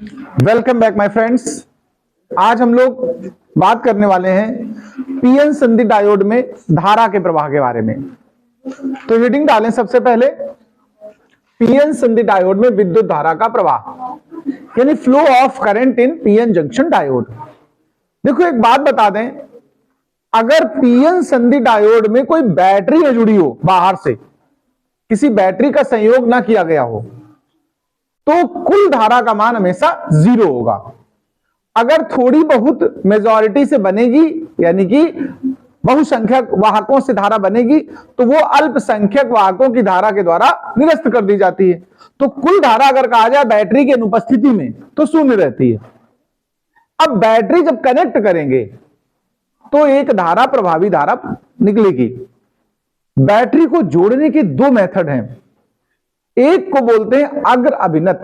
Welcome back my friends. आज हम लोग बात करने वाले हैं पीएन संधि डायोड में धारा के प्रवाह के बारे में। तो हेडिंग डालें सबसे पहले, पीएन संधि डायोड में विद्युत धारा का प्रवाह, यानी flow of current in PN junction diode. देखो एक बात बता दें, अगर पीएन संधि डायोड में कोई बैटरी न जुड़ी हो, बाहर से किसी बैटरी का संयोग ना किया गया हो, तो कुल धारा का मान हमेशा 0 होगा। अगर थोड़ी बहुत मेजॉरिटी से बनेगी, यानी कि बहुसंख्यक वाहकों से धारा बनेगी, तो वो अल्पसंख्यक वाहकों की धारा के द्वारा निरस्त कर दी जाती है। तो कुल धारा अगर कहा जाए बैटरी की अनुपस्थिति में तो शून्य रहती है। अब बैटरी जब कनेक्ट करेंगे तो एक धारा प्रभावी धारा निकलेगी। बैटरी को जोड़ने के दो मेथड हैं, एक को बोलते हैं अग्र अभिनत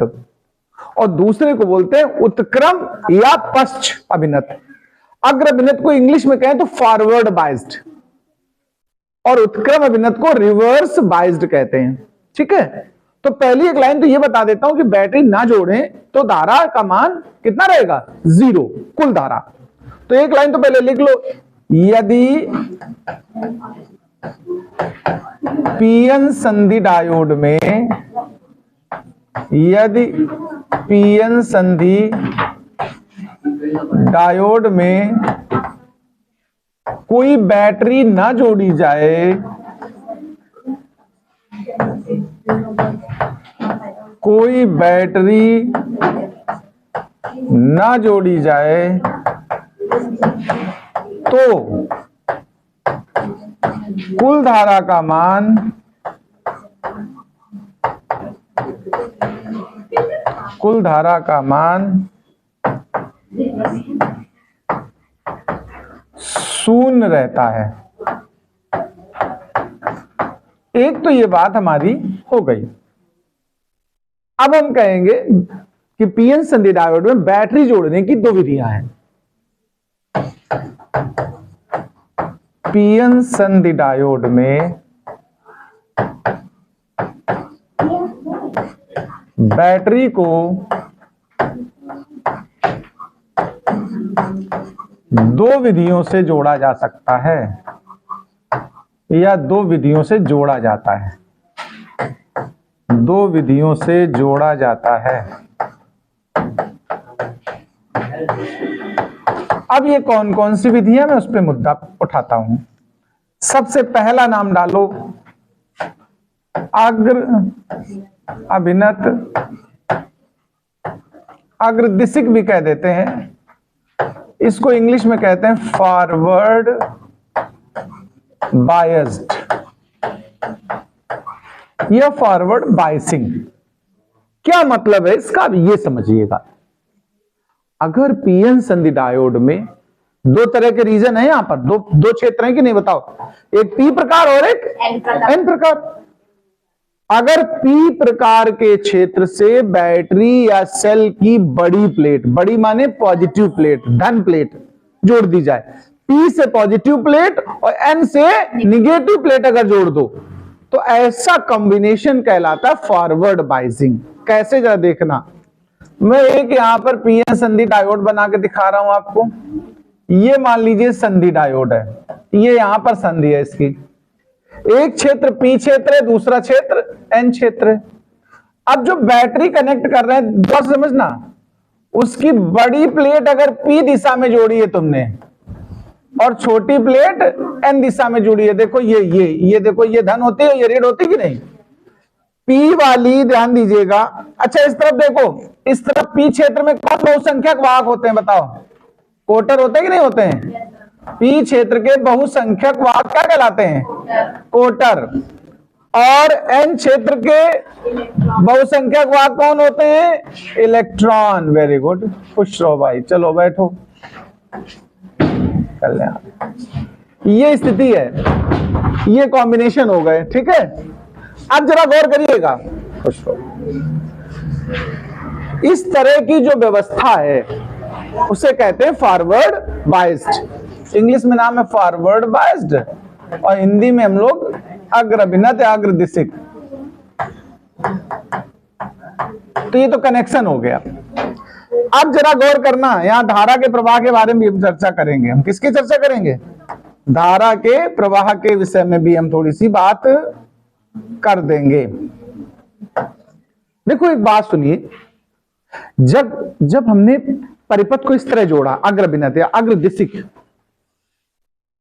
और दूसरे को बोलते हैं उत्क्रम या पश्च अभिनत। अग्र अभिनत को इंग्लिश में कहें तो फॉरवर्ड बाइज्ड और उत्क्रम अभिनत को रिवर्स बाइज्ड कहते हैं। ठीक है, तो पहली एक लाइन तो ये बता देता हूं कि बैटरी ना जोड़ें तो धारा का मान कितना रहेगा, 0 कुल धारा। तो एक लाइन तो पहले लिख लो, यदि पीएन संधि डायोड में, यदि पीएन संधि डायोड में कोई बैटरी ना जोड़ी जाए, कोई बैटरी ना जोड़ी जाए तो कुल धारा का मान शून्य रहता है। एक तो ये बात हमारी हो गई। अब हम कहेंगे कि पीएन संधि डायोड में बैटरी जोड़ने की दो विधियां हैं। पीएन संधि डायोड में बैटरी को दो विधियों से जोड़ा जा सकता है या दो विधियों से जोड़ा जाता है, दो विधियों से जोड़ा जाता है। अब ये कौन कौन सी विधियां, मैं उस पर मुद्दा उठाता हूं। सबसे पहला नाम डालो अग्र अभिनत, अग्रदिशिक भी कह देते हैं, इसको इंग्लिश में कहते हैं फॉरवर्ड बायस्ड या फॉरवर्ड बायसिंग। क्या मतलब है इसका, अब ये समझिएगा। अगर पीएन संधि डायोड में दो तरह के रीजन है, यहां पर दो क्षेत्र हैं कि नहीं बताओ, एक पी प्रकार और एक एन प्रकार। अगर पी प्रकार के क्षेत्र से बैटरी या सेल की बड़ी प्लेट, बड़ी माने पॉजिटिव प्लेट, धन प्लेट जोड़ दी जाए, पी से पॉजिटिव प्लेट और एन से निगेटिव प्लेट अगर जोड़ दो, तो ऐसा कॉम्बिनेशन कहलाता है फॉरवर्ड बाइजिंग। कैसे जरा देखना, मैं एक यहां पर पीएन संधि डायोड बना के दिखा रहा हूं आपको। ये मान लीजिए संधि डायोड है, ये यहां पर संधि है इसकी, एक क्षेत्र पी क्षेत्र है, दूसरा क्षेत्र एन क्षेत्र है। अब जो बैटरी कनेक्ट कर रहे हैं, बस समझना, उसकी बड़ी प्लेट अगर पी दिशा में जोड़ी है तुमने और छोटी प्लेट एन दिशा में जुड़ी है, देखो ये देखो, ये धन होती है, ये ऋण होती कि नहीं, पी वाली ध्यान दीजिएगा। अच्छा इस तरफ देखो, इस तरफ पी क्षेत्र में कौन बहुसंख्यक वाहक होते हैं बताओ, कोटर होते हैं कि नहीं होते हैं। पी क्षेत्र के बहुसंख्यक वाहक क्या कहलाते हैं, कोटर। और एन क्षेत्र के बहुसंख्यक वाहक कौन होते हैं, इलेक्ट्रॉन। वेरी गुड, खुश रहो भाई, चलो बैठो, कल्याण। ये स्थिति है, ये कॉम्बिनेशन हो गए, ठीक है। अब जरा गौर करिएगा, खुश रहो। इस तरह की जो व्यवस्था है उसे कहते हैं फॉरवर्ड बाइज्ड। इंग्लिश में नाम है फॉरवर्ड बाइज्ड और हिंदी में हम लोग अग्र अभिनत या अग्रदिशिक। तो ये तो कनेक्शन हो गया। अब जरा गौर करना, यहाँ धारा के प्रवाह के बारे में भी हम चर्चा करेंगे। हम किसकी चर्चा करेंगे? धारा के प्रवाह के विषय में भी हम थोड़ी सी बात कर देंगे। देखो एक बात सुनिए, जब हमने परिपथ को इस तरह जोड़ा, अग्रभिन्नत या अग्रदिशिक,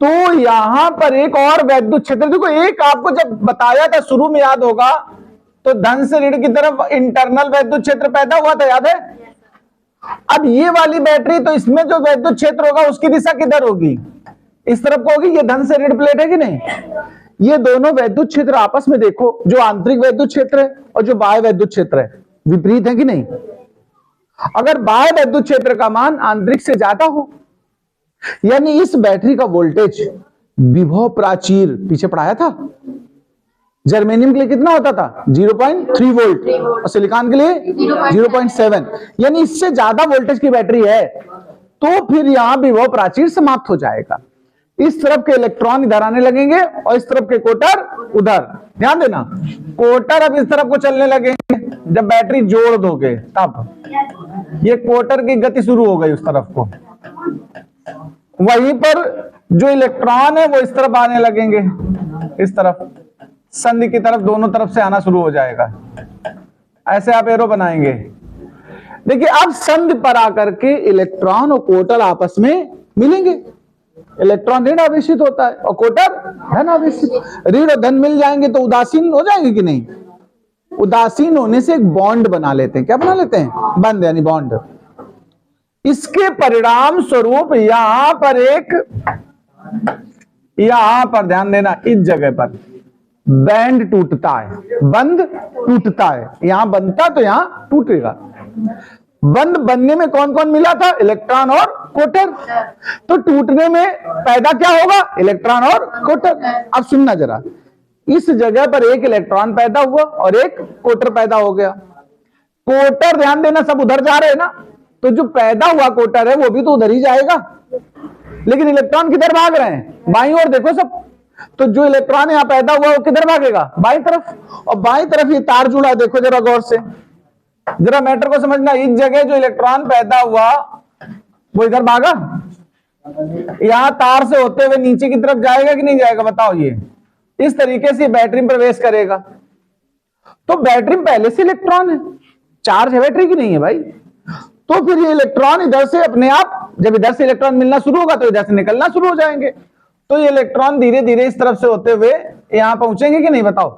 तो यहां पर एक और वैद्युत क्षेत्र, देखो एक आपको जब बताया था शुरू में, याद होगा, तो धन से ऋण की तरफ इंटरनल वैद्युत क्षेत्र पैदा हुआ था, याद है? अब ये वाली बैटरी, तो इसमें जो वैद्युत क्षेत्र होगा उसकी दिशा किधर होगी? इस तरफ को होगी। ये धन से ऋण प्लेट है कि नहीं? ये दोनों वैद्युत क्षेत्र आपस में देखो, जो आंतरिक वैद्युत क्षेत्र है और जो बाह्य वैद्युत क्षेत्र है, विपरीत है कि नहीं? अगर बाह्य वैद्युत क्षेत्र का मान आंतरिक से ज्यादा हो, यानी इस बैटरी का वोल्टेज विभव प्राचीर, पीछे पढ़ाया था, जर्मेनियम के लिए कितना होता था? 0.3 वोल्ट, और सिलिकॉन के लिए 0.7, यानी इससे ज्यादा वोल्टेज की बैटरी है, तो फिर यहां विभव प्राचीर समाप्त हो जाएगा। इस तरफ के इलेक्ट्रॉन इधर आने लगेंगे और इस तरफ के कोटर उधर। ध्यान देना, कोटर अब इस तरफ को चलने लगेंगे जब बैटरी जोड़ दोगे, तब ये कोटर की गति शुरू हो गई उस तरफ को। वहीं पर जो इलेक्ट्रॉन है वो इस तरफ आने लगेंगे, इस तरफ संधि की तरफ, दोनों तरफ से आना शुरू हो जाएगा। ऐसे आप एरो बनाएंगे। देखिए अब संधि पर आकर के इलेक्ट्रॉन और कोटर आपस में मिलेंगे। इलेक्ट्रॉन ऋण आवेशित होता है और कोटर धन आवेशित। ऋण और धन मिल जाएंगे तो उदासीन हो जाएंगे कि नहीं? उदासीन होने से एक बॉन्ड बना लेते हैं। क्या बना लेते हैं? बंध, यानी बॉन्ड। इसके परिणाम स्वरूप यहां पर ध्यान देना, इस जगह पर बैंड टूटता है, बंध टूटता है। यहां बंधता तो यहां टूटेगा। बंध बनने में कौन कौन मिला था? इलेक्ट्रॉन और कोटर। तो टूटने में पैदा क्या होगा? इलेक्ट्रॉन और कोटर। अब सुनना जरा, इस जगह पर एक इलेक्ट्रॉन पैदा हुआ और एक कोटर पैदा हो गया। कोटर, ध्यान देना, सब उधर जा रहे हैं ना, तो जो पैदा हुआ कोटर है वो भी तो उधर ही जाएगा, लेकिन इलेक्ट्रॉन किधर भाग रहे हैं? बाईं ओर देखो सब। तो जो इलेक्ट्रॉन यहां पैदा हुआ वो किधर भागेगा? बाईं तरफ। और बाईं तरफ ये तार जुड़ा, देखो जरा गौर से, जरा मैटर को समझना। इस जगह जो इलेक्ट्रॉन पैदा हुआ वो इधर भागा, यहां तार से होते हुए नीचे की तरफ जाएगा कि नहीं जाएगा? बताओ। ये इस तरीके से बैटरी में प्रवेश करेगा। तो बैटरी में पहले से इलेक्ट्रॉन है, चार्ज है बैटरी की, नहीं है भाई। तो फिर ये इलेक्ट्रॉन इधर से अपने आप, जब इधर से इलेक्ट्रॉन मिलना शुरू होगा तो इधर से निकलना शुरू हो जाएंगे। तो ये इलेक्ट्रॉन धीरे धीरे इस तरफ से होते हुए यहां पहुंचेंगे कि नहीं? बताओ।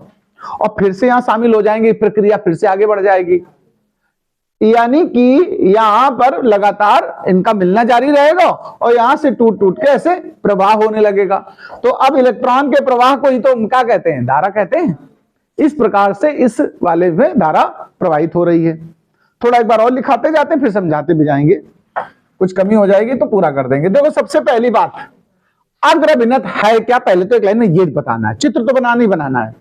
और फिर से यहां शामिल हो जाएंगे, प्रक्रिया फिर से आगे बढ़ जाएगी। यानी कि यहां पर लगातार इनका मिलना जारी रहेगा और यहां से टूट टूट के ऐसे प्रवाह होने लगेगा। तो अब इलेक्ट्रॉन के प्रवाह को ही तो क्या कहते हैं? धारा कहते हैं। इस प्रकार से इस वाले में धारा प्रवाहित हो रही है। थोड़ा एक बार और लिखाते जाते हैं, फिर समझाते भी जाएंगे। कुछ कमी हो जाएगी तो पूरा कर देंगे। देखो सबसे पहली बात, अग्रभिन्नत है क्या? पहले तो एक लाइन में ये बताना है। चित्र तो बनाना ही बनाना है,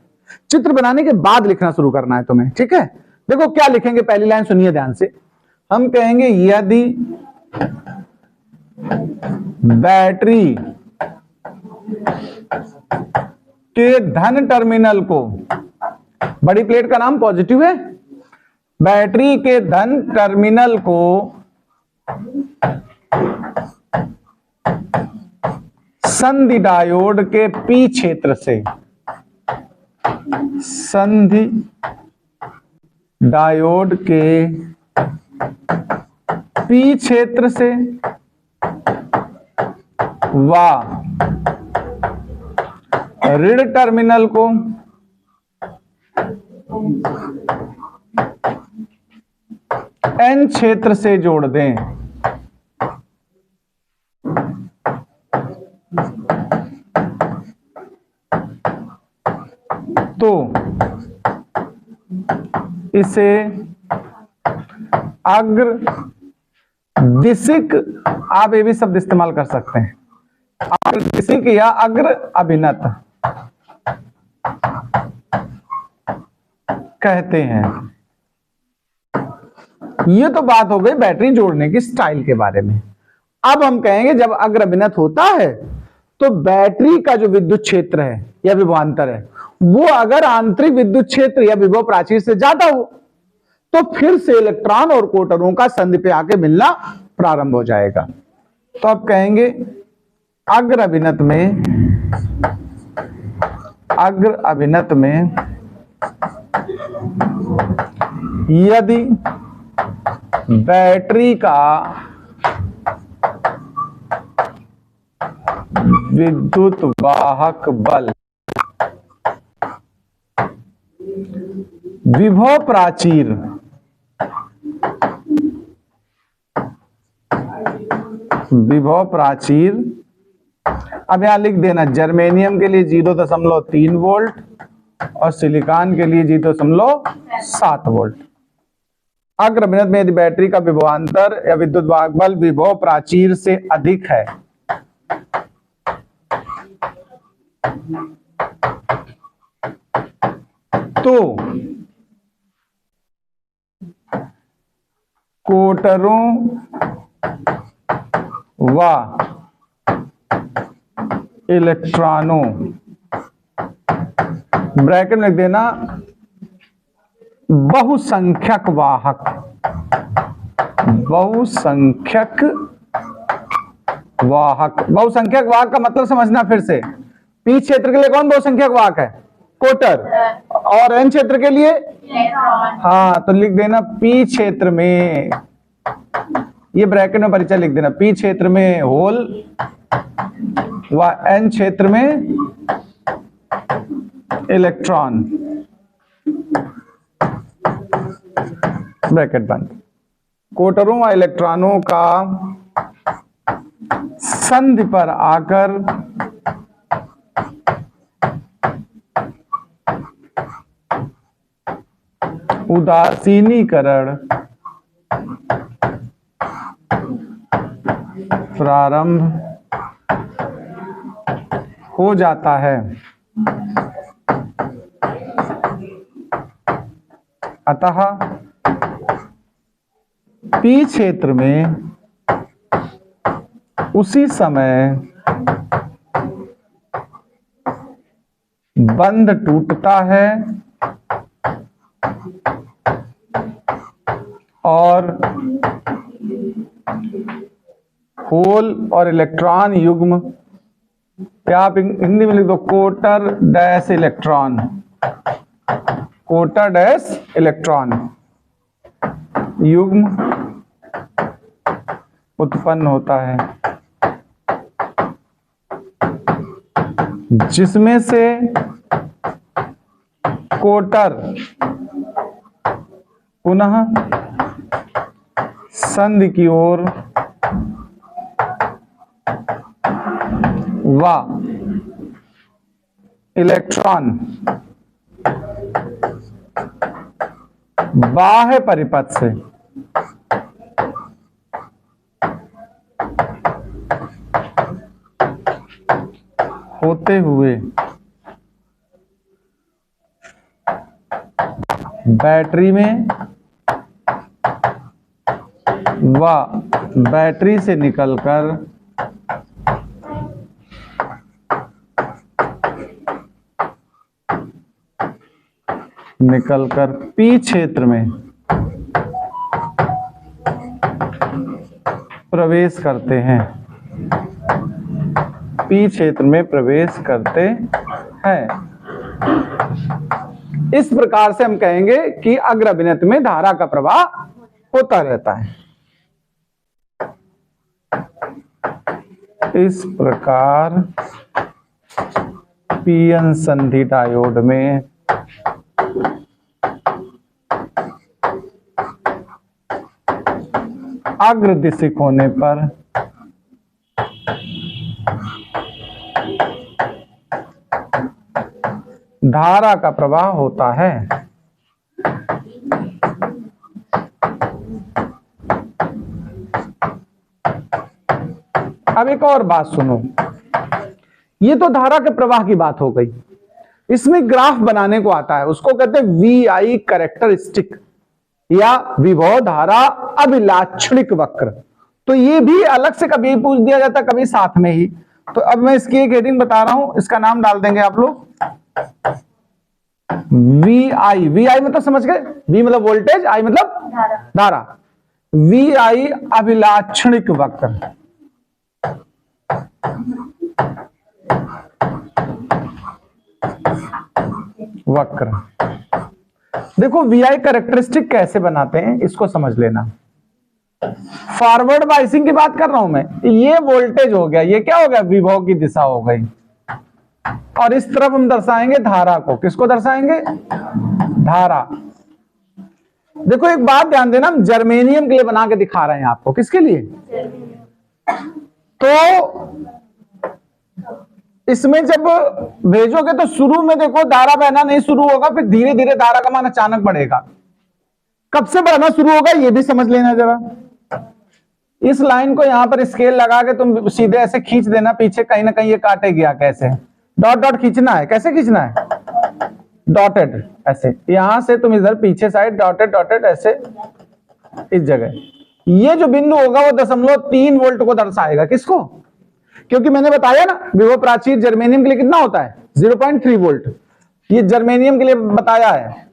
चित्र बनाने के बाद लिखना शुरू करना है तुम्हें, ठीक है? देखो क्या लिखेंगे, पहली लाइन सुनिए ध्यान से। हम कहेंगे यदि बैटरी के धन टर्मिनल को, बड़ी प्लेट का नाम पॉजिटिव है, बैटरी के धन टर्मिनल को संधि डायोड के पी क्षेत्र से, संधि डायोड के पी क्षेत्र से व ऋण टर्मिनल को एन क्षेत्र से जोड़ दें। तो इसे अग्रदिशिक, आप ये भी शब्द इस्तेमाल कर सकते हैं, अग्रदिशिक या अग्र अभिन्नत कहते हैं। ये तो बात हो गई बैटरी जोड़ने की स्टाइल के बारे में। अब हम कहेंगे जब अग्र अभिन्नत होता है तो बैटरी का जो विद्युत क्षेत्र है या विभवांतर है वो अगर आंतरिक विद्युत क्षेत्र या विभव प्राचीर से ज्यादा हो तो फिर से इलेक्ट्रॉन और कोटरों का संधि पे आके मिलना प्रारंभ हो जाएगा। तो अब कहेंगे अग्र अभिनत में यदि बैटरी का विद्युत वाहक बल विभव प्राचीर अब यहां लिख देना, जर्मेनियम के लिए 0.3 वोल्ट और सिलिकॉन के लिए 0.7 वोल्ट। अग्रभिनत में यदि बैटरी का विभवांतर या विद्युत वाहक बल विभव प्राचीर से अधिक है तो कोटरों व इलेक्ट्रॉनों, ब्रैकेट में लिख देना, बहुसंख्यक वाहक का मतलब समझना फिर से। पी क्षेत्र के लिए कौन बहुसंख्यक वाहक है? कोटर। और एन क्षेत्र के लिए हाँ, तो लिख देना पी क्षेत्र में, ये ब्रैकेट में परिचय लिख देना, पी क्षेत्र में होल व एन क्षेत्र में इलेक्ट्रॉन, ब्रैकेट बंद। कोटरों व इलेक्ट्रॉनों का संधि पर आकर उदासीनीकरण प्रारंभ हो जाता है। अतः पी क्षेत्र में उसी समय बंध टूटता है और होल और इलेक्ट्रॉन युग्म, या आप हिंदी में लिख दो कोटर डैश इलेक्ट्रॉन, कोटर डैश इलेक्ट्रॉन युग्म उत्पन्न होता है, जिसमें से कोटर पुनः संधि की ओर व इलेक्ट्रॉन बाह्य परिपथ से होते हुए बैटरी में व बैटरी से निकलकर पी क्षेत्र में प्रवेश करते हैं, पी क्षेत्र में प्रवेश करते हैं। इस प्रकार से हम कहेंगे कि अग्र अभिनत में धारा का प्रवाह होता रहता है। इस प्रकार पीएन संधि डायोड में अग्रदिशिक होने पर धारा का प्रवाह होता है। अब एक और बात सुनो, ये तो धारा के प्रवाह की बात हो गई, इसमें ग्राफ बनाने को आता है, उसको कहते हैं VI कैरेक्टरिस्टिक या विभव धारा अभिलाक्षणिक वक्र। तो ये भी अलग से कभी पूछ दिया जाता है, कभी साथ में ही। तो अब मैं इसकी एक हेडिंग बता रहा हूं, इसका नाम डाल देंगे आप लोग वी आई, वी आई मतलब समझ गए, वी मतलब वोल्टेज, आई मतलब धारा। वी आई अभिलाक्षणिक वक्र, वक्र। देखो वी आई कैरेक्टरिस्टिक कैसे बनाते हैं इसको समझ लेना। फॉरवर्ड बाइसिंग की बात कर रहा हूं मैं, ये वोल्टेज हो गया, ये क्या हो गया, विभव की दिशा हो गई, और इस तरफ हम दर्शाएंगे धारा को। किसको दर्शाएंगे, धारा। देखो एक बात ध्यान देना, हम जर्मेनियम के लिए बना के दिखा रहे हैं आपको। किसके लिए, तो इसमें जब भेजोगे तो शुरू में देखो धारा बहना नहीं शुरू होगा, फिर धीरे धीरे धारा का मान अचानक बढ़ेगा। कब से बढ़ना शुरू होगा ये भी समझ लेना जरा। इस लाइन को यहां पर स्केल लगा के तुम सीधे ऐसे खींच देना पीछे, कहीं ना कहीं ये काटे गया। कैसे, डॉट डॉट खींचना है। कैसे खींचना है, डॉटेड ऐसे, यहां से तुम इधर पीछे साइड डॉटेड डॉटेड ऐसे इस जगह। ये जो बिंदु होगा वो 0.3 वोल्ट को दर्शाएगा। किसको, क्योंकि मैंने बताया ना विभव प्राचीर जर्मेनियम के लिए कितना होता है, 0.3 वोल्ट। ये जर्मेनियम के लिए बताया है,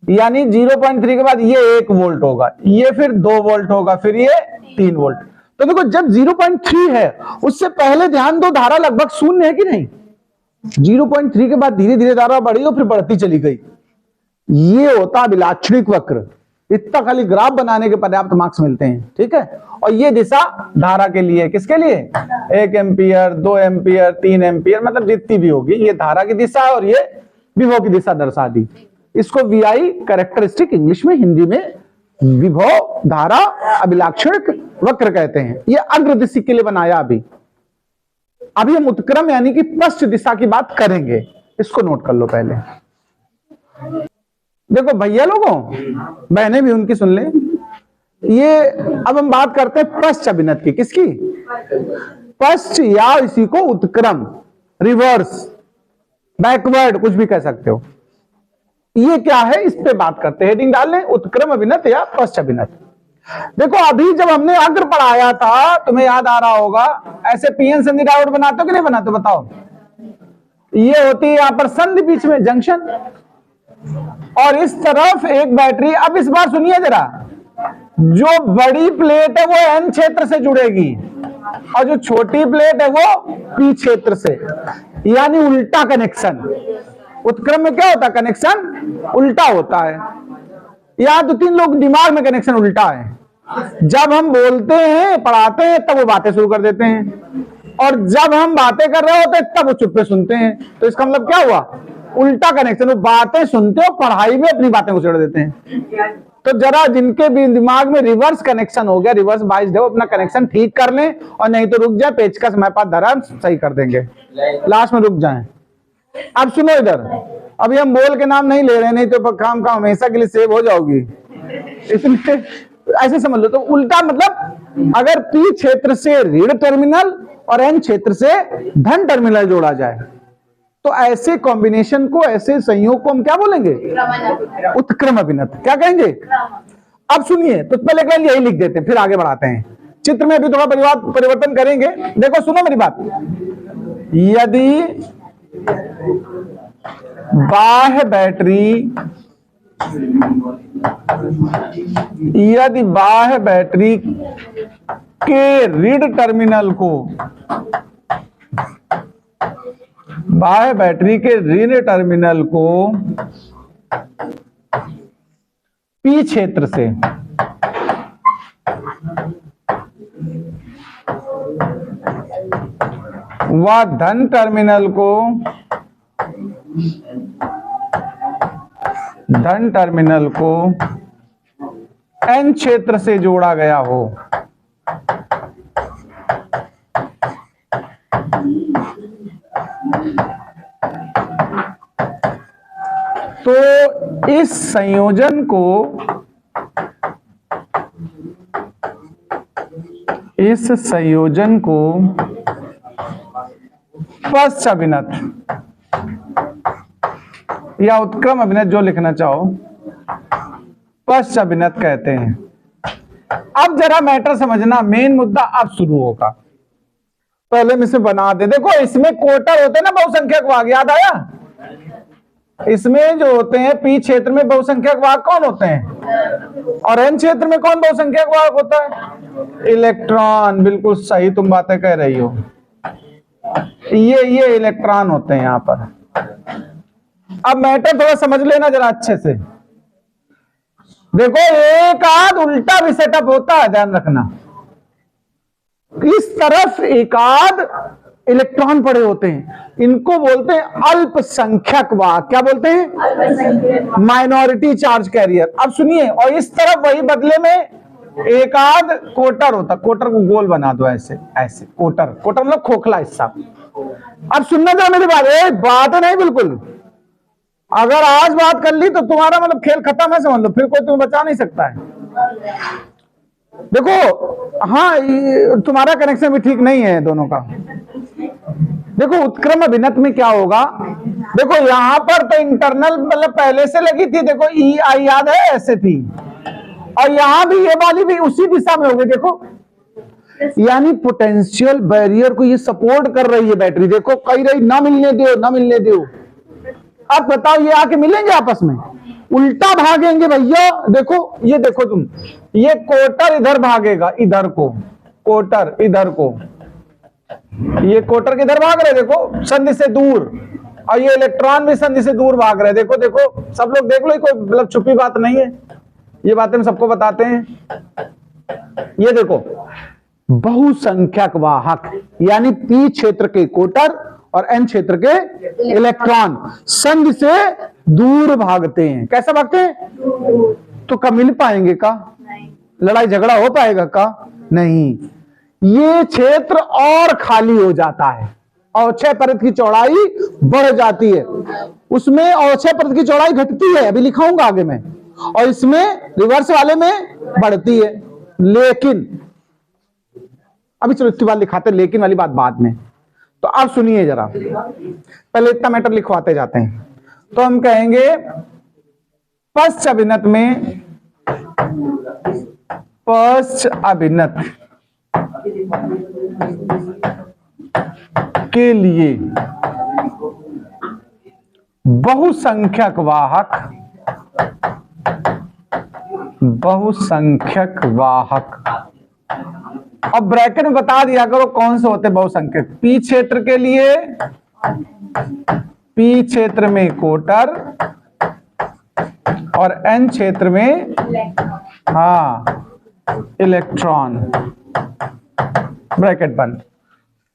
यानी 0.3 के बाद ये 1 वोल्ट होगा, ये फिर 2 वोल्ट होगा, फिर ये 3 वोल्ट। तो देखो जब 0.3 है उससे पहले ध्यान दो धारा लगभग शून्य है कि नहीं। 0.3 के बाद धीरे धीरे धारा बढ़ी और फिर बढ़ती चली गई। ये होता अभिलाक्षणिक वक्र। इतना खाली ग्राफ बनाने के पर्याप्त मार्क्स मिलते हैं, ठीक है। और ये दिशा धारा के लिए, किसके लिए, 1 एम्पियर 2 एम्पियर 3 एम्पियर, मतलब जितनी भी होगी ये धारा की दिशा और ये विभव की दिशा दर्शा दी। इसको वीआई कैरेक्टरिस्टिक, इंग्लिश में, हिंदी में विभव धारा अभिलाक्षणिक वक्र कहते हैं। ये अग्रदिशा के लिए बनाया। अभी हम उत्क्रम यानी कि पश्च दिशा की बात करेंगे, इसको नोट कर लो पहले। देखो भैया लोगों, बहने भी उनकी सुन ले। ये अब हम बात करते हैं पश्च अभिनत की। किसकी, पश्च या इसी को उत्क्रम, रिवर्स, बैकवर्ड, कुछ भी कह सकते हो। ये क्या है इस पे बात करते हैं, हेडिंग डाल लें, उत्क्रम अभिनत या पश्च अभिनत। देखो अभी जब हमने अग्र पढ़ाया था तुम्हें याद आ रहा होगा, ऐसे पीएन संधि डायोड बनाते हो कि नहीं बनाते, बताओ। ये होती है यहां पर संधि, बीच में जंक्शन, और इस तरफ एक बैटरी। अब इस बार सुनिए जरा, जो बड़ी प्लेट है वो एन क्षेत्र से जुड़ेगी और जो छोटी प्लेट है वो पी क्षेत्र से, यानी उल्टा कनेक्शन। उत्क्रम में क्या होता है, कनेक्शन उल्टा होता है। यहां 2-3 लोग दिमाग में कनेक्शन उल्टा है। जब हम बोलते हैं पढ़ाते हैं तब वो बातें शुरू कर देते हैं, और जब हम बातें कर रहे होते हैं तब वो चुप पे सुनते हैं। तो इसका मतलब क्या हुआ, उल्टा कनेक्शन। वो बातें सुनते हो, पढ़ाई में अपनी बातें उछेड़ देते हैं। तो जरा जिनके भी दिमाग में रिवर्स कनेक्शन हो गया, रिवर्स बाइस्ड है, वो अपना कनेक्शन ठीक कर लें, और नहीं तो रुक जाए, पेचकस हमारे पास धरा, सही कर देंगे, लास्ट में रुक जाएं। अब सुनो इधर, अभी हम बोल के नाम नहीं ले रहे, नहीं तो काम हमेशा के लिए सेव हो जाओगी, इसलिए ऐसे समझ लो। तो उल्टा मतलब अगर पी क्षेत्र से ऋण टर्मिनल और एन क्षेत्र से धन टर्मिनल जोड़ा जाए तो ऐसे कॉम्बिनेशन को, ऐसे संयोग को हम क्या बोलेंगे, उत्क्रम अभिनत। क्या कहेंगे, अब सुनिए, तो पहले कहें यही लिख देते हैं, फिर आगे बढ़ाते हैं। चित्र में भी थोड़ा परिवर्तन करेंगे। देखो सुनो मेरी बात, यदि बाह्य बैटरी के ऋण टर्मिनल को, बाह्य बैटरी के ऋण टर्मिनल को पी क्षेत्र से व धन टर्मिनल को एन क्षेत्र से जोड़ा गया हो, तो इस संयोजन को पश्च अभिनत या उत्क्रम अभिनत, जो लिखना चाहो, पश्च अभिनत कहते हैं। अब जरा मैटर समझना, मेन मुद्दा अब शुरू होगा। पहले हम इसे बना दे। देखो इसमें कोटर होते हैं ना, बहुसंख्यक भाग, याद आया, इसमें जो होते हैं पी क्षेत्र में बहुसंख्यक वाहक कौन होते हैं, और एन क्षेत्र में कौन बहुसंख्यक वाहक होता है, इलेक्ट्रॉन। बिल्कुल सही तुम बातें कह रही हो, ये इलेक्ट्रॉन होते हैं यहां पर। अब मैटर थोड़ा समझ लेना जरा अच्छे से। देखो एक आध उल्टा भी सेटअप होता है, ध्यान रखना। इस तरफ एक आध इलेक्ट्रॉन पड़े होते हैं, इनको बोलते हैं अल्पसंख्यक वाहक। क्या बोलते हैं, माइनॉरिटी चार्ज कैरियर। अब सुनिए, और इस तरफ वही बदले में एक आध कोटर होता। कोटर को गोल बना दो ऐसे ऐसे, कोटर मतलब खोखला हिस्सा। अब सुनना था मेरी बात नहीं बिल्कुल। अगर आज बात कर ली तो तुम्हारा मतलब खेल खत्म है, समझ लो, फिर कोई तुम्हें बचा नहीं सकता है। देखो हाँ, तुम्हारा कनेक्शन भी ठीक नहीं है दोनों का। देखो उत्क्रम अभिनत में क्या होगा, देखो यहां पर तो इंटरनल मतलब पहले से लगी थी, देखो ई आई याद है ऐसे थी, और यहां भी ये वाली भी उसी दिशा में होगी। देखो यानी पोटेंशियल बैरियर को ये सपोर्ट कर रही है बैटरी। देखो कही रही ना मिलने दो ना मिलने दो। अब बताओ ये आके मिलेंगे आपस में, उल्टा भागेंगे भैया। देखो ये देखो तुम, ये कोटर इधर भागेगा, इधर को कोटर, इधर को ये कोटर किधर भाग रहे, देखो संधि से दूर, और ये इलेक्ट्रॉन भी संधि से दूर भाग रहे। देखो देखो सब लोग देख लो, कोई मतलब छुपी बात नहीं है, ये बातें हम सबको बताते हैं। ये देखो बहुसंख्यक वाहक, यानी पी क्षेत्र के कोटर और एन क्षेत्र के इलेक्ट्रॉन संधि से दूर भागते हैं। कैसा भागते हैं, तो कब मिल पाएंगे का, लड़ाई झगड़ा हो पाएगा का, नहीं। ये क्षेत्र और खाली हो जाता है, अवक्षय परत की चौड़ाई बढ़ जाती है। उसमें अवक्षय परत की चौड़ाई घटती है, अभी लिखाऊंगा आगे में, और इसमें रिवर्स वाले में बढ़ती है। लेकिन अभी चलो इसके बाद लिखाते, लेकिन वाली बात बाद में। तो आप सुनिए जरा, पहले इतना मैटर लिखवाते जाते हैं। तो हम कहेंगे पश्च अभिनत में, पश्च अभिनत के लिए बहुसंख्यक वाहक, बहुसंख्यक वाहक। अब ब्रैकेट में बता दिया करो कौन से होते बहुसंख्यक। पी क्षेत्र के लिए, पी क्षेत्र में कोटर और एन क्षेत्र में इलेक्ट्रॉन, ब्रैकेट बंद।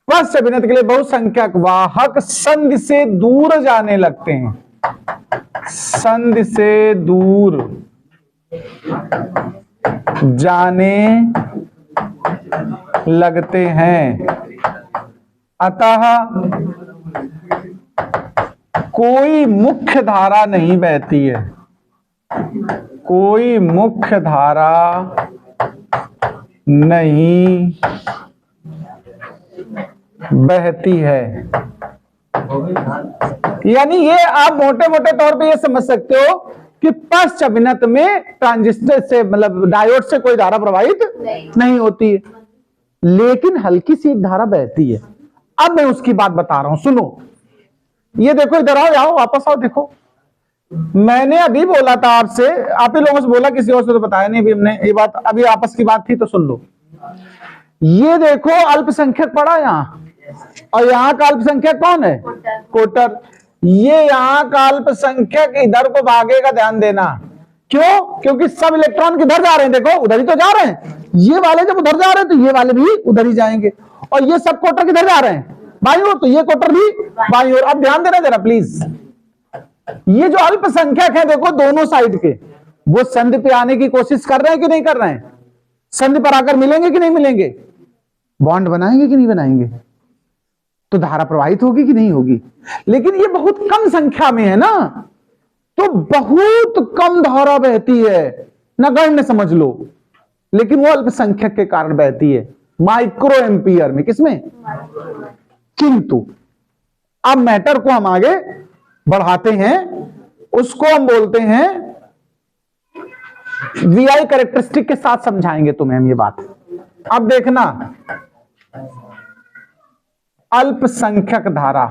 पश्च अभिनत के लिए बहुसंख्यक वाहक संधि से दूर जाने लगते हैं, संधि से दूर जाने लगते हैं, अतः कोई मुख्य धारा नहीं बहती है, कोई मुख्य धारा नहीं बहती है। यानी ये आप मोटे मोटे तौर पे ये समझ सकते हो कि पश्च अभिनत में ट्रांजिस्टर से मतलब डायोड से कोई धारा प्रवाहित नहीं होती है, लेकिन हल्की सी धारा बहती है। अब मैं उसकी बात बता रहा हूं, सुनो। ये देखो इधर आओ, वापस आओ। देखो मैंने अभी बोला था आपसे, आप ही लोगों से बोला, किसी और से तो बताया नहीं अभी हमने। ये बात अभी आपस की बात थी तो सुन लो। ये देखो अल्पसंख्यक पड़ा यहां, और यहां का अल्पसंख्यक कौन है, कोटर। ये यहां का अल्पसंख्यक इधर को भागेगा, ध्यान देना। क्यों, क्योंकि सब इलेक्ट्रॉन किधर जा रहे हैं, देखो उधर ही तो जा रहे हैं। ये वाले जब उधर जा रहे हैं तो ये वाले भी उधर ही जाएंगे, और ये सब कोटर किधर जा रहे हैं, बाईं ओर, तो ये कोटर भी बाईं ओर। अब ध्यान देना जरा प्लीज, ये जो अल्पसंख्यक है देखो दोनों साइड के, वो संधि पे आने की कोशिश कर रहे हैं कि नहीं कर रहे हैं, संधि पर आकर मिलेंगे कि नहीं मिलेंगे, बॉन्ड बनाएंगे कि नहीं बनाएंगे, तो धारा प्रवाहित होगी कि नहीं होगी। लेकिन ये बहुत कम संख्या में है ना, तो बहुत कम धारा बहती है, नगण्य समझ लो, लेकिन वो अल्पसंख्यक के कारण बहती है, माइक्रो एम्पियर में। किसमें, किंतु अब मैटर को हम आगे बढ़ाते हैं, उसको हम बोलते हैं वीआई कैरेक्टरिस्टिक के साथ समझाएंगे तुम्हें हम ये बात। अब देखना, अल्पसंख्यक धारा,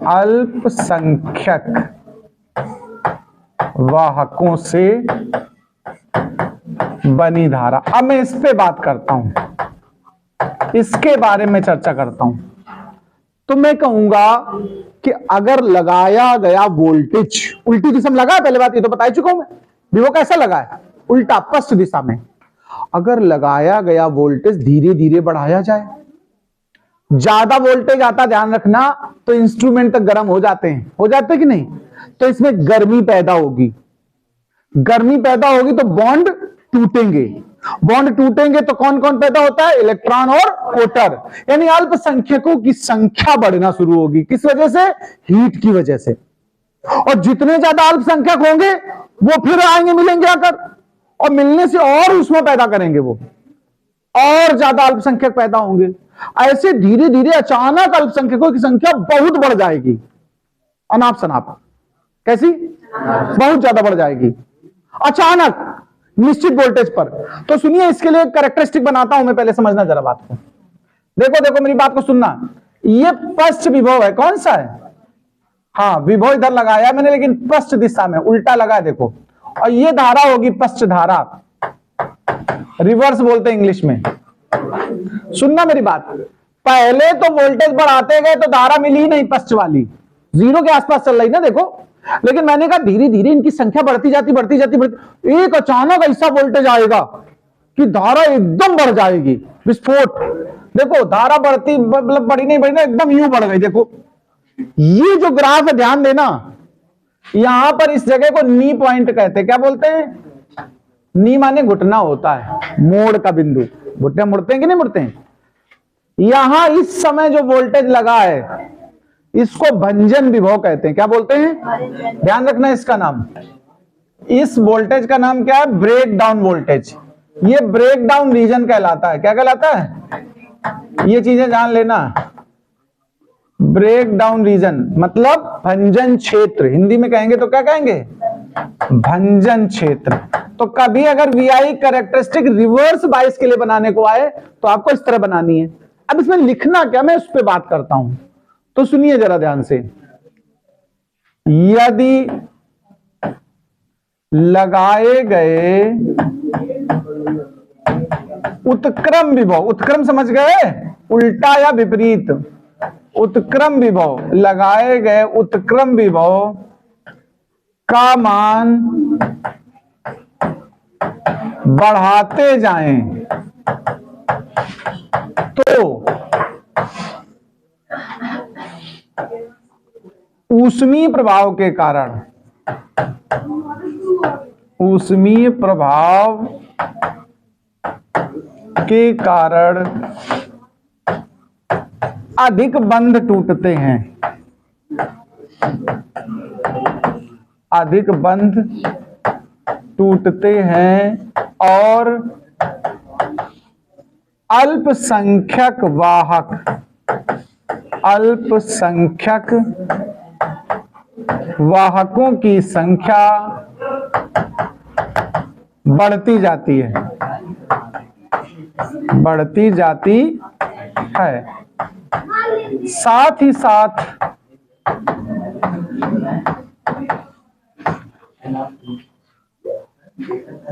अल्पसंख्यक वाहकों से बनी धारा। अब मैं इस पे बात करता हूं, इसके बारे में चर्चा करता हूं। तो मैं कहूंगा कि अगर लगाया गया वोल्टेज उल्टी दिशा में लगा, पहले बात ये तो बता चुका हूं मैं, विभव कैसा लगा है, उल्टा पश्च दिशा में। अगर लगाया गया वोल्टेज धीरे धीरे बढ़ाया जाए, ज्यादा वोल्टेज आता, ध्यान रखना, तो इंस्ट्रूमेंट तक गर्म हो जाते हैं, हो जाते हैं कि नहीं, तो इसमें गर्मी पैदा होगी। गर्मी पैदा होगी तो बॉन्ड टूटेंगे, बॉन्ड टूटेंगे तो कौन कौन पैदा होता है, इलेक्ट्रॉन और प्रोटॉन, यानी अल्पसंख्यकों की संख्या बढ़ना शुरू होगी। किस वजह से, हीट की वजह से। और जितने ज्यादा अल्पसंख्यक होंगे वो फिर आएंगे, मिलेंगे आकर, और मिलने से और ऊष्मा पैदा करेंगे, वो और ज्यादा अल्पसंख्यक पैदा होंगे। ऐसे धीरे धीरे अचानक अल्पसंख्यकों की संख्या बहुत बढ़ जाएगी, अनाप शनाप। कैसी, बहुत ज्यादा बढ़ जाएगी अचानक, निश्चित वोल्टेज पर। तो सुनिए, इसके लिए कैरेक्टरिस्टिक बनाता हूं मैं, पहले समझना जरा बात को। देखो देखो मेरी बात को सुनना, ये पश्च विभव है, कौन सा है, हाँ विभव इधर लगाया मैंने, लेकिन पश्च दिशा में उल्टा लगा, देखो। और ये धारा होगी पश्च धारा, रिवर्स बोलते हैं इंग्लिश में। सुनना मेरी बात, पहले तो वोल्टेज बढ़ाते गए तो धारा मिली ही नहीं, पश्च वाली जीरो के आसपास चल रही ना, देखो। लेकिन मैंने कहा धीरे धीरे इनकी संख्या बढ़ती जाती, एक अचानक ऐसा वोल्टेज आएगा कि धारा एकदम बढ़ जाएगी, विस्फोट। देखो धारा बढ़ती, मतलब बढ़ी नहीं, एकदम यूं बढ़ गई। देखो ये जो ग्राफ है, ध्यान देना, यहां पर इस जगह को नी पॉइंट कहते हैं। क्या बोलते हैं, नी माने घुटना होता है, मोड़ का बिंदु। घुटने मुड़ते हैं कि नहीं मुड़ते हैं। यहां इस समय जो वोल्टेज लगा है इसको भंजन विभव कहते हैं। क्या बोलते हैं, ध्यान रखना इसका नाम। इस वोल्टेज का नाम क्या है, ब्रेक डाउन वोल्टेज। ये ब्रेक डाउन रीजन कहलाता है। क्या कहलाता है, ये चीजें जान लेना। ब्रेक डाउन रीजन मतलब भंजन क्षेत्र, हिंदी में कहेंगे तो क्या कहेंगे, भंजन क्षेत्र। तो कभी अगर VI कैरेक्टरिस्टिक रिवर्स बाइस के लिए बनाने को आए तो आपको इस तरह बनानी है। अब इसमें लिखना क्या, मैं उस पर बात करता हूं, तो सुनिए जरा ध्यान से। यदि लगाए गए उत्क्रम विभव, उत्क्रम समझ गए, उल्टा या विपरीत, उत्क्रम विभव, लगाए गए उत्क्रम विभव का मान बढ़ाते जाएं तो ऊष्मीय प्रभाव के कारण, ऊष्मीय प्रभाव के कारण अधिक बंध टूटते हैं, अधिक बंध टूटते हैं और अल्पसंख्यक वाहक, अल्पसंख्यक वाहकों की संख्या बढ़ती जाती है, बढ़ती जाती है। साथ ही साथ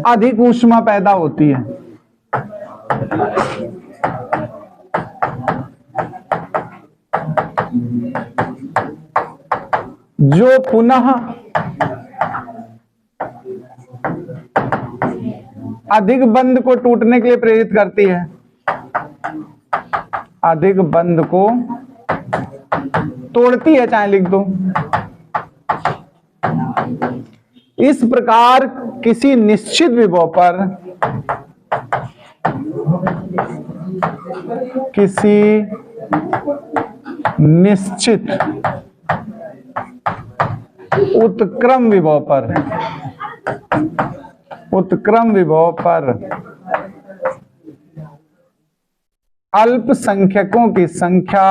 अधिक ऊष्मा पैदा होती है। जो पुनः अधिक बंध को टूटने के लिए प्रेरित करती है, अधिक बंध को तोड़ती है, चाहे लिख दो। इस प्रकार किसी निश्चित विभव पर, किसी निश्चित उत्क्रम विभव पर, उत्क्रम विभव पर अल्पसंख्यकों की संख्या,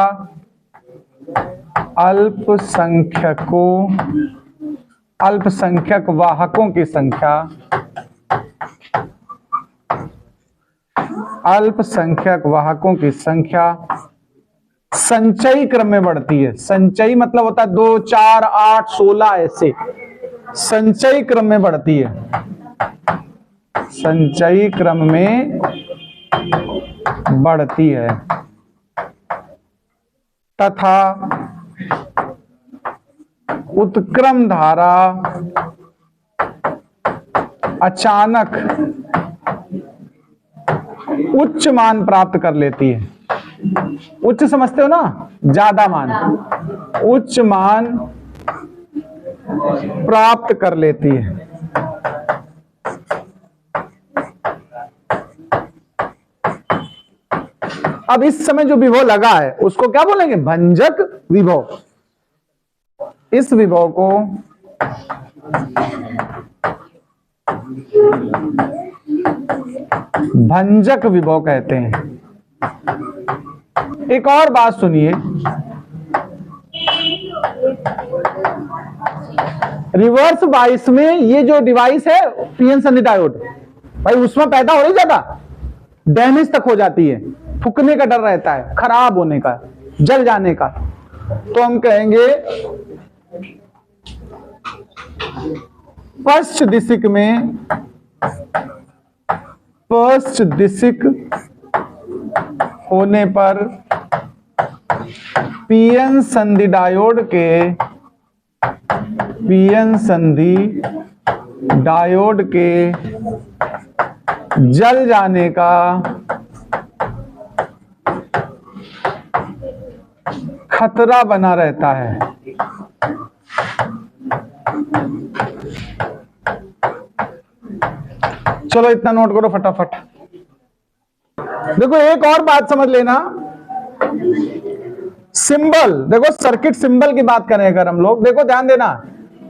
अल्पसंख्यक वाहकों की संख्या, अल्पसंख्यक वाहकों की संख्या संचयी क्रम में बढ़ती है। संचयी मतलब होता है 2, 4, 8, 16 ऐसे संचयी क्रम में बढ़ती है। संचयी क्रम में बढ़ती है तथा उत्क्रम धारा अचानक उच्च मान प्राप्त कर लेती है। उच्च समझते हो ना, ज्यादा मान, उच्च मान प्राप्त कर लेती है। अब इस समय जो विभव लगा है उसको क्या बोलेंगे? भंजक विभव। इस विभव को भंजक विभव कहते हैं। एक और बात सुनिए, रिवर्स बाइस में ये जो डिवाइस है पीएन संधि डायोड, भाई उसमें पैदा हो ही जाता, डैमेज तक हो जाती है, फूकने का डर रहता है, खराब होने का, जल जाने का। तो हम कहेंगे पश्च दिशिक में, पश्च दिशिक होने पर पीएन संधि डायोड के, पीएन संधि डायोड के जल जाने का खतरा बना रहता है। चलो इतना नोट करो फटाफट। देखो एक और बात समझ लेना, सिंबल, देखो सर्किट सिंबल की बात करें अगर हम लोग, देखो ध्यान देना,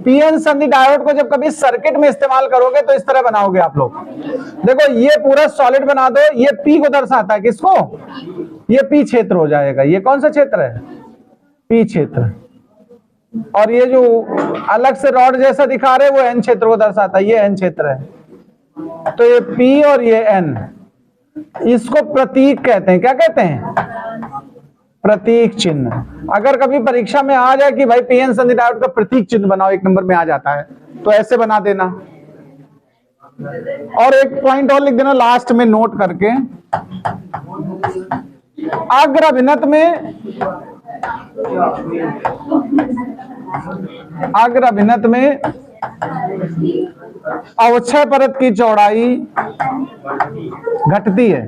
पीएन संधि डायोड को जब कभी सर्किट में इस्तेमाल करोगे तो इस तरह बनाओगे आप लोग। देखो ये पूरा सॉलिड बना दो, ये पी को दर्शाता है, किसको? ये पी क्षेत्र हो जाएगा। ये कौन सा क्षेत्र है? पी क्षेत्र। और ये जो अलग से रॉड जैसा दिखा रहे हैं वो एन क्षेत्र को दर्शाता है, ये एन क्षेत्र है। तो ये पी और ये एन, इसको प्रतीक कहते हैं। क्या कहते हैं? प्रतीक चिन्ह। अगर कभी परीक्षा में आ जाए कि भाई पीएन संधि डायोड का प्रतीक चिन्ह बनाओ, एक नंबर में आ जाता है, तो ऐसे बना देना। और एक पॉइंट और लिख देना लास्ट में नोट करके, अग्रभिन्नत में, अग्रभिन्नत में अवक्षय परत की चौड़ाई घटती है।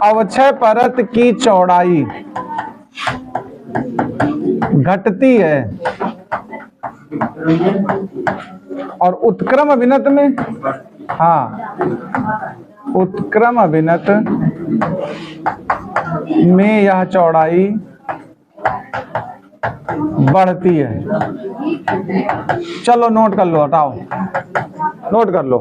अवक्षय परत की चौड़ाई घटती है। और उत्क्रम अभिन्नत में, हाँ, उत्क्रम अभिन्नत में यह चौड़ाई बढ़ती है। चलो नोट कर लो, हटाओ, नोट कर लो।